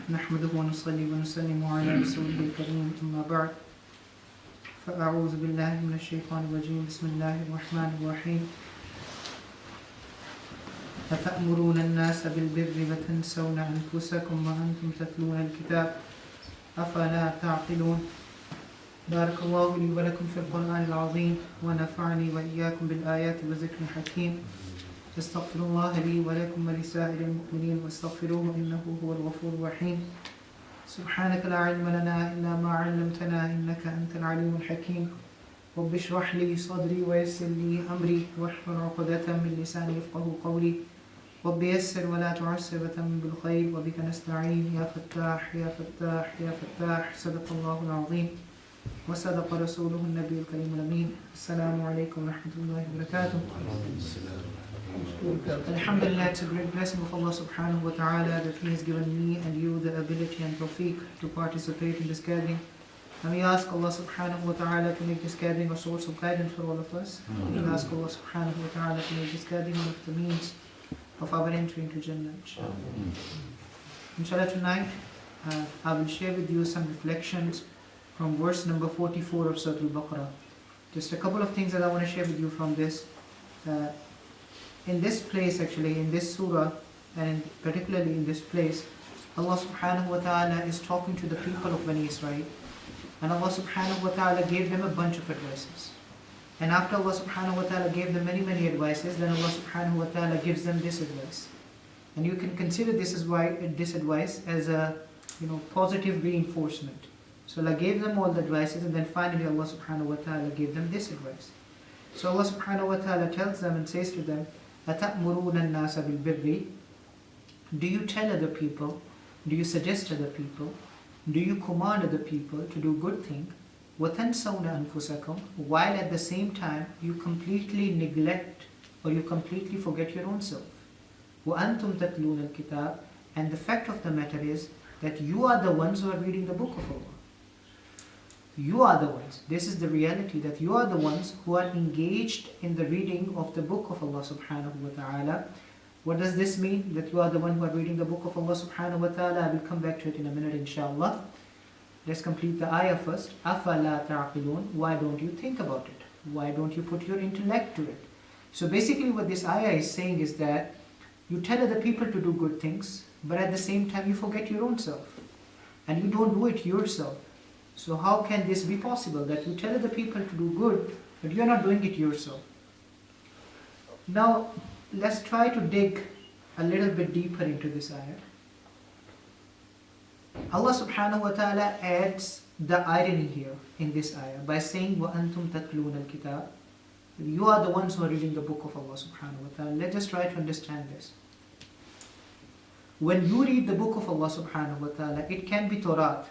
نحمده ونصلي ونسلم على رسوله الكريم أما بعد فأعوذ بالله من الشيطان الرجيم بسم الله الرحمن الرحيم أتأمرون الناس بالبر وتنسون أنفسكم وأنتم تتلون الكتاب أفلا تعقلون بارك الله لي ولكم في القرآن العظيم ونفعني وإياكم بالآيات والذكر الحكيم استغفر الله لي ولكم ولسائر المؤمنين واستغفروه إنه هو الغفور الرحيم سبحانك لا علم لنا إلا ما علمتنا إنك أنت العليم الحكيم رب اشرح لي صدري ويسر لي أمري واحلل عقدة من لساني يفقهوا قولي رب يسر ولا تعسر وتمم بالخير وبك نستعين يا فتاح يا فتاح يا فتاح صدق الله العظيم وصدق رسوله النبي الكريم الأمين السلام عليكم ورحمة الله وبركاته. Alhamdulillah, it's a great blessing of Allah subhanahu wa ta'ala that He has given me and you the ability and tawfiq to participate in this gathering. And we ask Allah subhanahu wa ta'ala to make this gathering a source of guidance for all of us. We ask Allah subhanahu wa ta'ala to make this gathering one of the means of our entry into Jannah, inshallah. Inshallah, tonight I will share with you some reflections from verse number 44 of Surah Al-Baqarah. Just a couple of things that I want to share with you from this. In this place, actually, in this surah, and particularly in this place, Allah subhanahu wa ta'ala is talking to the people of Bani Israel. And Allah subhanahu wa ta'ala gave them a bunch of advices. And after Allah subhanahu wa ta'ala gave them many advices, then Allah subhanahu wa ta'ala gives them this advice. And you can consider this advice as a positive reinforcement. So Allah gave them all the advices, and then finally Allah subhanahu wa ta'ala gave them this advice. So Allah subhanahu wa ta'ala tells them and says to them, أَتَأْمُرُونَ النَّاسَ بِالْبِرِّ. Do you tell other people, do you suggest other people, do you command other people to do good thing, وَتَنْسَوْنَ أَنفُسَكُمْ, while at the same time you completely neglect or you completely forget your own self. وَأَنْتُمْ تَتْلُونَ الْكِتَابِ, and the fact of the matter is that you are the ones who are reading the book of Allah. You are the ones. This is the reality, that you are the ones who are engaged in the reading of the book of Allah subhanahu wa ta'ala. What does this mean? That you are the one who are reading the book of Allah subhanahu wa ta'ala. I will come back to it in a minute, inshallah. Let's complete the ayah first. أَفَلَا تَعْقِلُونَ. Why don't you think about it? Why don't you put your intellect to it? So basically what this ayah is saying is that you tell other people to do good things, but at the same time you forget your own self. And you don't do it yourself. So how can this be possible, that you tell other people to do good, but you are not doing it yourself? Now, let's try to dig a little bit deeper into this ayah. Allah subhanahu wa ta'ala adds the irony here in this ayah by saying, وَأَنْتُمْ تَتْلُونَ الْكِتَابِ. You are the ones who are reading the book of Allah subhanahu wa ta'ala. Let's just try to understand this. When you read the book of Allah subhanahu wa ta'ala, it can be Torah.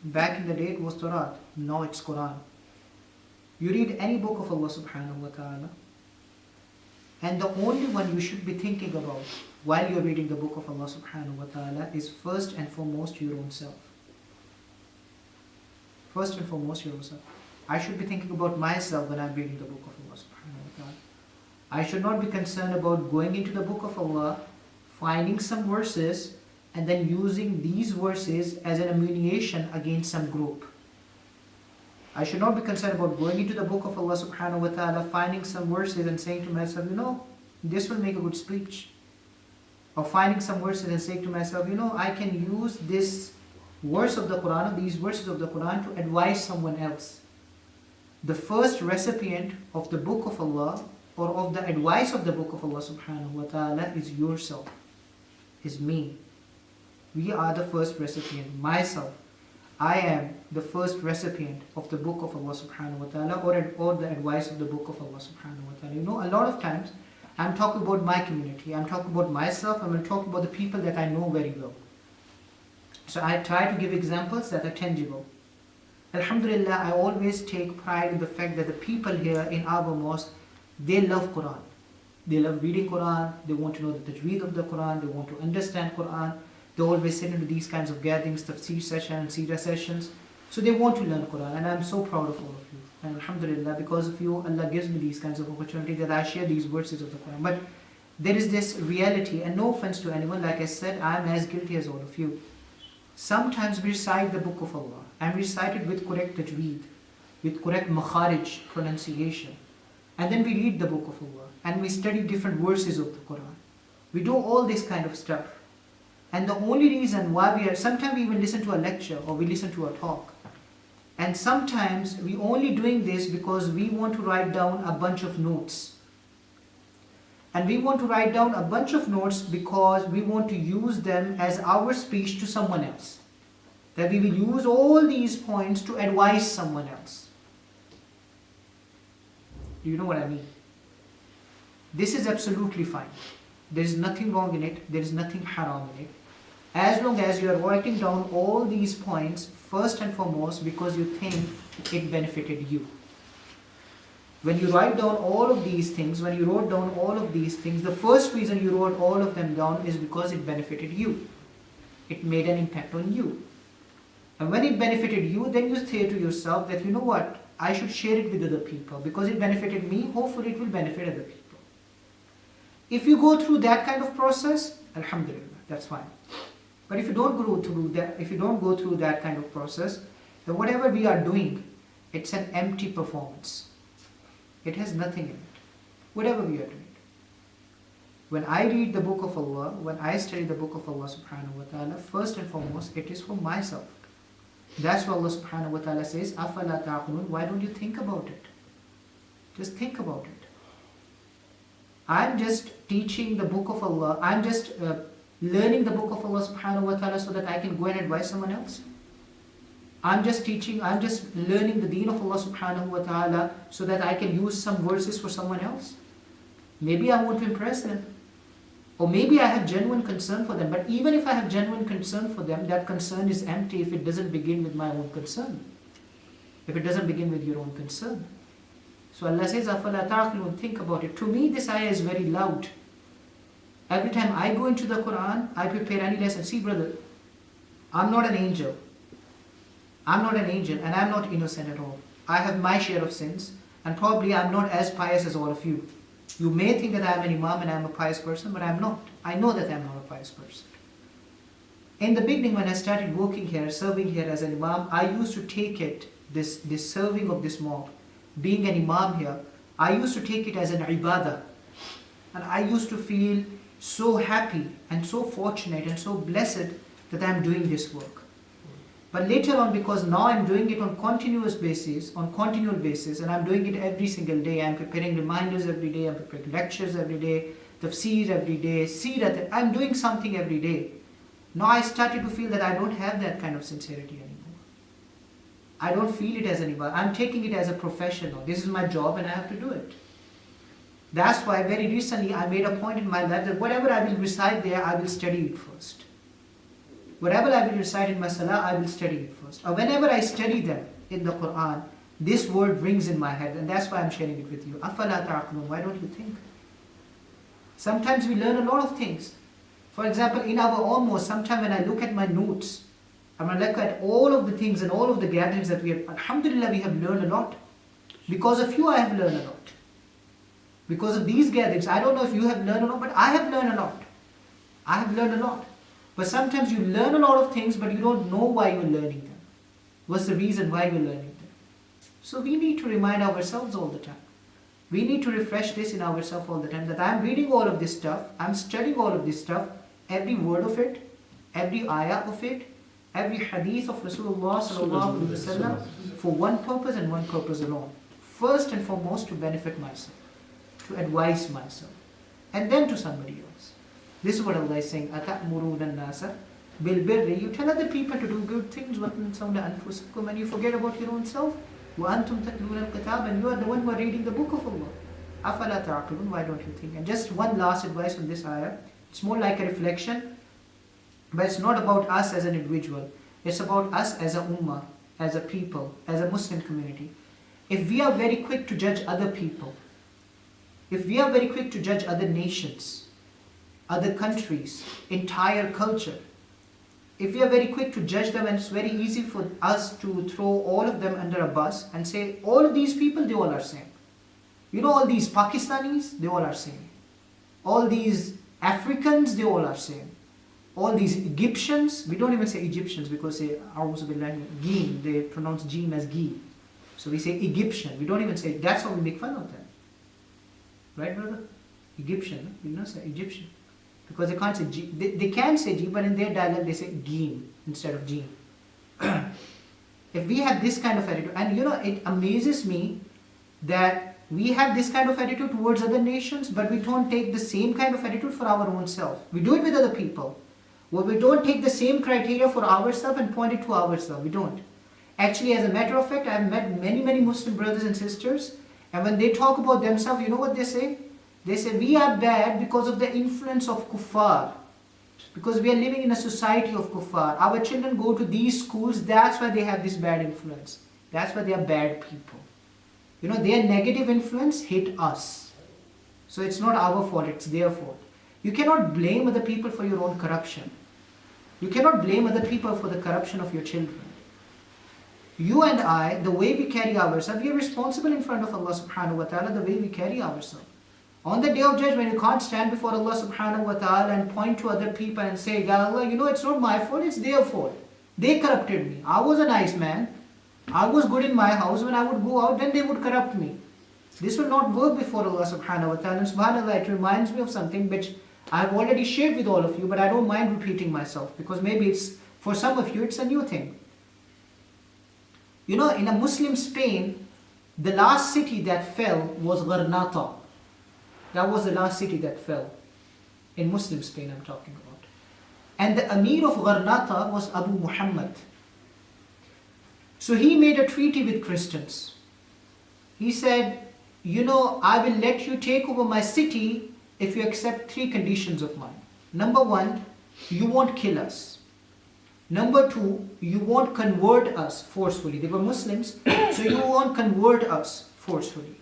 Back in the day it was Torah, now it's Quran. You read any book of Allah subhanahu wa ta'ala, and the only one you should be thinking about while you're reading the book of Allah subhanahu wa ta'ala is first and foremost your own self. First and foremost your own self. I should be thinking about myself when I'm reading the book of Allah subhanahu wa ta'ala. I should not be concerned about going into the book of Allah, finding some verses, and then using these verses as an ammunition against some group. I should not be concerned about going into the book of Allah subhanahu wa ta'ala, finding some verses and saying to myself, this will make a good speech. Or finding some verses and saying to myself, I can use this verse of the Quran, or these verses of the Quran to advise someone else. The first recipient of the book of Allah, or of the advice of the book of Allah subhanahu wa ta'ala, is yourself, is me. We are the first recipient, myself. I am the first recipient of the book of Allah subhanahu wa ta'ala, or the advice of the book of Allah subhanahu wa ta'ala. A lot of times I'm talking about my community, I'm talking about myself, I'm talking about the people that I know very well. So I try to give examples that are tangible. Alhamdulillah, I always take pride in the fact that the people here in our mosque, they love Quran. They love reading Quran, they want to know the tajweed of the Quran, they want to understand Quran. They always sit into these kinds of gatherings, Tafseer sessions, Seerah sessions. So they want to learn Quran, and I'm so proud of all of you. And alhamdulillah, because of you, Allah gives me these kinds of opportunities that I share these verses of the Quran. But there is this reality, and no offense to anyone, like I said, I am as guilty as all of you. Sometimes we recite the book of Allah, and we recite it with correct tajweed, with correct makharij, pronunciation. And then we read the book of Allah, and we study different verses of the Quran. We do all this kind of stuff. And the only reason why sometimes we even listen to a lecture, or we listen to a talk. And sometimes we only doing this because we want to write down a bunch of notes. And we want to write down a bunch of notes because we want to use them as our speech to someone else. That we will use all these points to advise someone else. Do you know what I mean? This is absolutely fine. There is nothing wrong in it. There is nothing haram in it. As long as you are writing down all these points, first and foremost, because you think it benefited you. When you write down all of these things, when you wrote down all of these things, the first reason you wrote all of them down is because it benefited you. It made an impact on you. And when it benefited you, then you say to yourself that, you know what, I should share it with other people. Because it benefited me, hopefully it will benefit other people. If you go through that kind of process, alhamdulillah, that's fine. But if you don't go through that kind of process, then whatever we are doing, it's an empty performance. It has nothing in it. Whatever we are doing. When I read the book of Allah, when I study the book of Allah subhanahu wa ta'ala, first and foremost, it is for myself. That's why Allah subhanahu wa ta'ala says, أَفَلَا تَعْقِلُونَ. Why don't you think about it? Just think about it. I'm just teaching the book of Allah. I'm just learning the book of Allah subhanahu wa ta'ala so that I can go and advise someone else. I'm just learning the deen of Allah subhanahu wa ta'ala so that I can use some verses for someone else. Maybe I want to impress them. Or maybe I have genuine concern for them. But even if I have genuine concern for them, that concern is empty if it doesn't begin with my own concern. If it doesn't begin with your own concern. So Allah says, أَفَلَا تَعْقِلُونَ. Think about it. To me, this ayah is very loud. Every time I go into the Quran, I prepare any lesson. See, brother, I'm not an angel. I'm not an angel and I'm not innocent at all. I have my share of sins and probably I'm not as pious as all of you. You may think that I'm an Imam and I'm a pious person, but I'm not. I know that I'm not a pious person. In the beginning, when I started working here, serving here as an Imam, I used to take it, this serving of this mosque, being an Imam here, I used to take it as an ibadah. And I used to feel so happy and so fortunate and so blessed that I'm doing this work. But later on, because now I'm doing it on continual basis, and I'm doing it every single day, I'm preparing reminders every day, I'm preparing lectures every day, Tafseer every day, Seerat, I'm doing something every day. Now I started to feel that I don't have that kind of sincerity anymore. I don't feel it as anybody. I'm taking it as a professional. This is my job and I have to do it. That's why very recently I made a point in my life that whatever I will recite there, I will study it first. Whatever I will recite in my salah, I will study it first. Or whenever I study them in the Quran, this word rings in my head, and that's why I'm sharing it with you. أَفَلَا تَعْقِلُونَ. Why don't you think? Sometimes we learn a lot of things. For example, in our almost, sometimes when I look at my notes, I'm going to look at all of the things and all of the gatherings that we have, alhamdulillah, we have learned a lot. Because of you, I have learned a lot. Because of these gatherings, I don't know if you have learned a lot, but I have learned a lot. I have learned a lot. But sometimes you learn a lot of things, but you don't know why you're learning them. What's the reason why you're learning them? So we need to remind ourselves all the time. We need to refresh this in ourselves all the time, that I'm reading all of this stuff, I'm studying all of this stuff, every word of it, every ayah of it, every hadith of Rasulullah sallallahu alaihi wasallam, for one purpose and one purpose alone. First and foremost, to benefit myself, to advise myself, and then to somebody else. This is what Allah is saying, أَتَأْمُرُونَ النَّاسَ بِالْبِرِّ. You tell other people to do good things, and you forget about your own self. وَأَنْتُمْ تَتْلُونَ الْكِتَابَ. And you are the one who are reading the book of Allah. أَفَلَا تَعْقِلُونَ. Why don't you think? And just one last advice on this ayah. It's more like a reflection, but it's not about us as an individual. It's about us as a ummah, as a people, as a Muslim community. If we are very quick to judge other people, if we are very quick to judge other nations, other countries, entire culture, if we are very quick to judge them, and it's very easy for us to throw all of them under a bus and say, all of these people, they all are same. You know, all these Pakistanis, they all are same. All these Africans, they all are same. All these Egyptians, we don't even say Egyptians because they Geen, they pronounce Jim as Gi. So we say Egyptian. We don't even say, that's how we make fun of them. Right, brother? Egyptian, we don't say Egyptian. Because they can't say G, they can say G, but in their dialect they say Geen instead of Gene. If we have this kind of attitude, and you know, it amazes me that we have this kind of attitude towards other nations, but we don't take the same kind of attitude for our own self. We do it with other people. Well, we don't take the same criteria for ourselves and point it to ourselves. We don't. Actually, as a matter of fact, I have met many Muslim brothers and sisters, and when they talk about themselves, you know what they say? They say, we are bad because of the influence of kuffar. Because we are living in a society of kuffar. Our children go to these schools, that's why they have this bad influence. That's why they are bad people. You know, their negative influence hit us. So it's not our fault, it's their fault. You cannot blame other people for your own corruption. You cannot blame other people for the corruption of your children. You and I, the way we carry ourselves, we are responsible in front of Allah subhanahu wa ta'ala, the way we carry ourselves. On the day of judgment, you can't stand before Allah subhanahu wa ta'ala and point to other people and say, Ya Allah, you know, it's not my fault, it's their fault. They corrupted me. I was a nice man. I was good in my house. When I would go out, then they would corrupt me. This will not work before Allah subhanahu wa ta'ala. And subhanAllah, it reminds me of something which I have already shared with all of you, but I don't mind repeating myself because maybe it's, for some of you, it's a new thing. You know, in a Muslim Spain, the last city that fell was Gharnata. That was the last city that fell. In Muslim Spain, I'm talking about. And the Amir of Gharnata was Abu Muhammad. So he made a treaty with Christians. He said, you know, I will let you take over my city if you accept 3 conditions of mine. Number 1, you won't kill us. Number 2, you won't convert us forcefully. They were Muslims, so you won't convert us forcefully.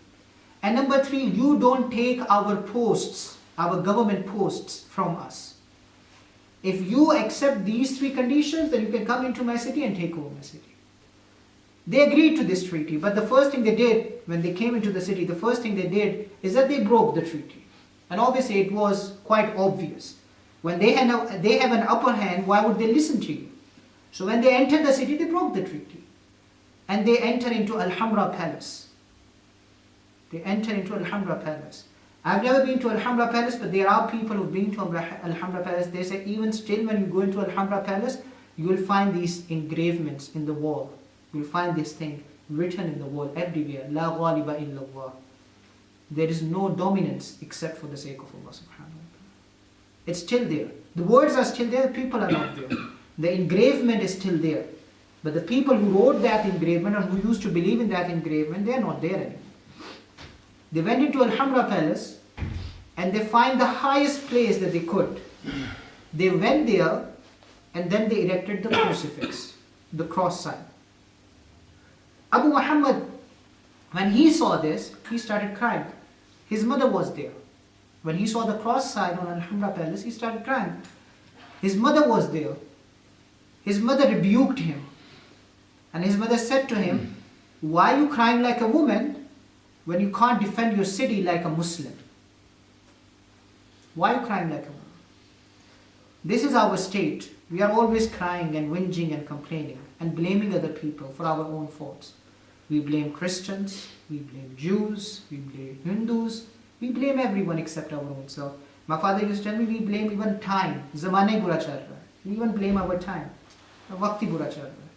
And number 3, you don't take our posts, our government posts from us. If you accept these 3 conditions, then you can come into my city and take over my city. They agreed to this treaty, but the first thing they did, when they came into the city, the first thing they did is that they broke the treaty. And obviously it was quite obvious. When they have an upper hand, why would they listen to you? So when they entered the city, they broke the treaty. And they enter into Al-Hamra Palace. They enter into Al-Hamra Palace. I've never been to Al-Hamra Palace, but there are people who've been to Al-Hamra Palace. They say even still when you go into Al-Hamra Palace, you will find these engravements in the wall. You will find this thing written in the wall everywhere. La ghaliba illallah. There is no dominance except for the sake of Allah subhanahu wa ta'ala. It's still there. The words are still there, the people are not there. The engravement is still there. But the people who wrote that engravement and who used to believe in that engravement, they are not there anymore. They went into Al-Hamra Palace and they find the highest place that they could. They went there and then they erected the crucifix, the cross sign. Abu Muhammad, when he saw this, he started crying. His mother was there. When he saw the cross sign on Al-Hamra Palace, he started crying. His mother was there. His mother rebuked him. And his mother said to him, why are you crying like a woman when you can't defend your city like a Muslim? Why are you crying like a woman? This is our state. We are always crying and whinging and complaining and blaming other people for our own faults. We blame Christians, we blame Jews, we blame Hindus, we blame everyone except our own self. My father used to tell me we blame even time. Zamane bura chal raha hai. We even blame our time. Waqti bura chal raha hai.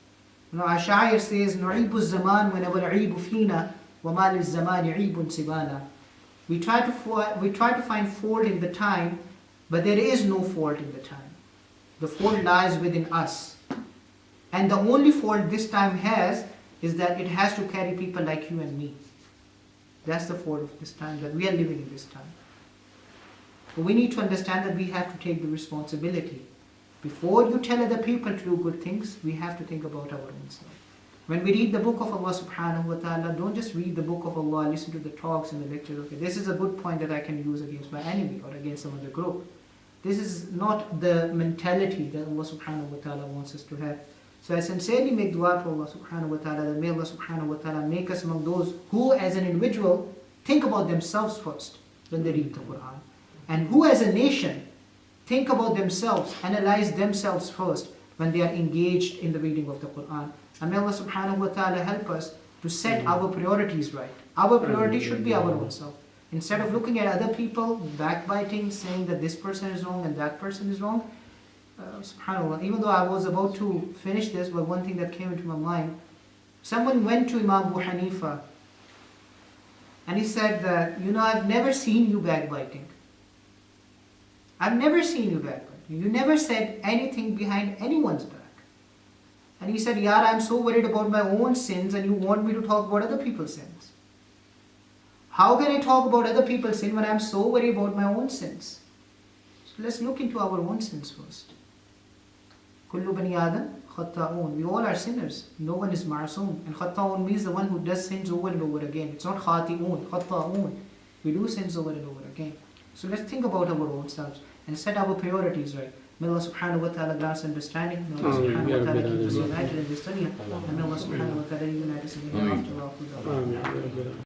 You know, our shair says, Nu'ibu zaman wa nabal fina wa ma lil zamani ibun sibana. We try to find fault in the time, but there is no fault in the time. The fault lies within us. And the only fault this time has is that it has to carry people like you and me. That's the fault of this time, that we are living in this time. But we need to understand that we have to take the responsibility. Before you tell other people to do good things, we have to think about our own self. When we read the book of Allah subhanahu wa ta'ala, don't just read the book of Allah, listen to the talks and the lectures. Okay, this is a good point that I can use against my enemy or against some other group. This is not the mentality that Allah subhanahu wa ta'ala wants us to have. So I sincerely make dua to Allah subhanahu wa ta'ala that may Allah subhanahu wa ta'ala make us among those who as an individual think about themselves first when they read the Quran. And who as a nation think about themselves, analyze themselves first when they are engaged in the reading of the Quran. And may Allah subhanahu wa ta'ala help us to set our priorities right. Our priority should be our own self. Instead of looking at other people, backbiting, saying that this person is wrong and that person is wrong, subhanAllah, even though I was about to finish this, but one thing that came into my mind, someone went to Imam Abu Hanifa and he said that, I've never seen you backbiting. I've never seen you backbiting. You never said anything behind anyone's back. And he said, Yaar, I'm so worried about my own sins and you want me to talk about other people's sins. How can I talk about other people's sins when I'm so worried about my own sins? So let's look into our own sins first. Kullu bani Adam khata'un. We all are sinners. No one is ma'asum. And khata'un means the one who does sins over and over again. It's not khati'un, khata'un. We do sins over and over again. So let's think about our own selves and set our priorities right. May Allah subhanahu wa ta'ala grant us understanding. May Allah subhanahu wa ta'ala keep us united in this dunya. And may Allah subhanahu wa ta'ala unite us in the hereafter.